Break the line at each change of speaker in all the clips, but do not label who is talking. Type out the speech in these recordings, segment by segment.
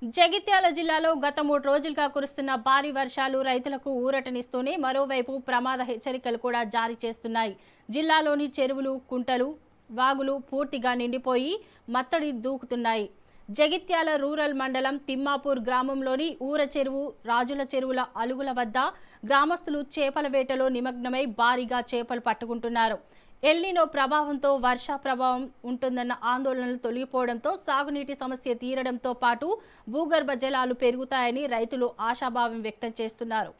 జగిత్యాల జిల్లాలో గత 3 రోజులుగా కురుస్తున్న భారీ వర్షాలు రైతులకు ఊరటనిస్తూనే మరోవైపు ప్రమాద హెచ్చరికలు కూడా జారీ చేస్తున్నాయి. జిల్లాలోని చెరువులు, కుంటలు, వాగులు పూర్తిగా నిండిపోయి మత్తడి దూకుతున్నాయి. జగిత్యాల రూరల్ మండలం తిమ్మాపూర్ గ్రామంలోని ఊర చెరువు, రాజుల చెరువుల అలుగుల వద్ద గ్రామస్తులు చేపల వేటలో నిమగ్నమై భారీగా చేపలు పట్టుకుంటున్నారు. ఎల్నినో ప్రభావంతో వర్ష ప్రభావం ఉంటుందన్న ఆందోళనలు తొలగిపోవడంతో సాగునీటి సమస్య తీరడంతో పాటు భూగర్భ జలాలు పెరుగుతాయని రైతులు ఆశాభావం వ్యక్తం చేస్తున్నారు.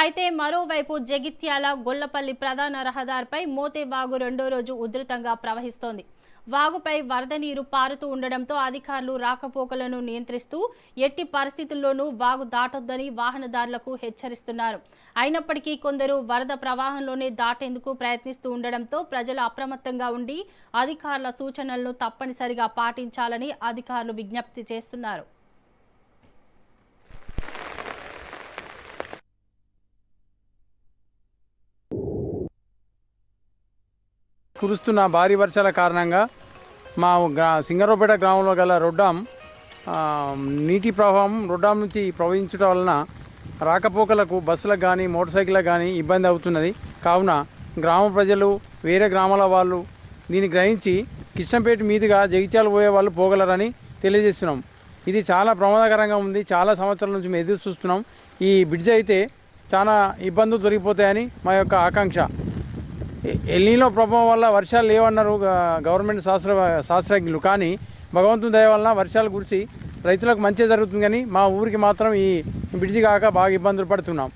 అయితే మరోవైపు జగిత్యాల గొల్లపల్లి ప్రధాన రహదారిపై మోతే వాగు రెండో రోజు ఉధృతంగా ప్రవహిస్తోంది. వాగుపై వరద నీరు పారుతూ ఉండడంతో అధికారులు రాకపోకలను నియంత్రిస్తూ ఎట్టి పరిస్థితుల్లోనూ వాగు దాటొద్దని వాహనదారులకు హెచ్చరిస్తున్నారు. అయినప్పటికీ కొందరు వరద ప్రవాహంలోనే దాటేందుకు ప్రయత్నిస్తూ ఉండడంతో ప్రజలు అప్రమత్తంగా ఉండి అధికారుల సూచనలను తప్పనిసరిగా పాటించాలని అధికారులు విజ్ఞప్తి చేస్తున్నారు.
కురుస్తున్న భారీ వర్షాల కారణంగా మా సింగరావుపేట గ్రామంలో గల రొడ్డాం నీటి ప్రవాహం రొడ్డాం నుంచి ప్రవహించడం వలన రాకపోకలకు బస్సులకు కానీ మోటార్ సైకిళ్ళకు కానీ ఇబ్బంది అవుతున్నది. కావున గ్రామ ప్రజలు వేరే గ్రామాల వాళ్ళు దీన్ని గ్రహించి కృష్ణంపేట మీదుగా జగిత్యాల పోయే వాళ్ళు పోగలరని తెలియజేస్తున్నాం. ఇది చాలా ప్రమాదకరంగా ఉంది. చాలా సంవత్సరాల నుంచి మేము ఎదురు చూస్తున్నాం. ఈ బ్రిడ్జ్ అయితే చాలా ఇబ్బందులు దొరికిపోతాయని మా యొక్క ఆకాంక్ష. ఎల్నినో ప్రభావం వల్ల వర్షాలు లేవన్నారు గవర్నమెంట్ శాస్త్రజ్ఞులు. కానీ భగవంతుని దయ వలన వర్షాలు కురిసి రైతులకు మంచి జరుగుతుంది. కానీ మా ఊరికి మాత్రం ఈ బ్రిడ్జి కాక బాగా ఇబ్బందులు పడుతున్నాం.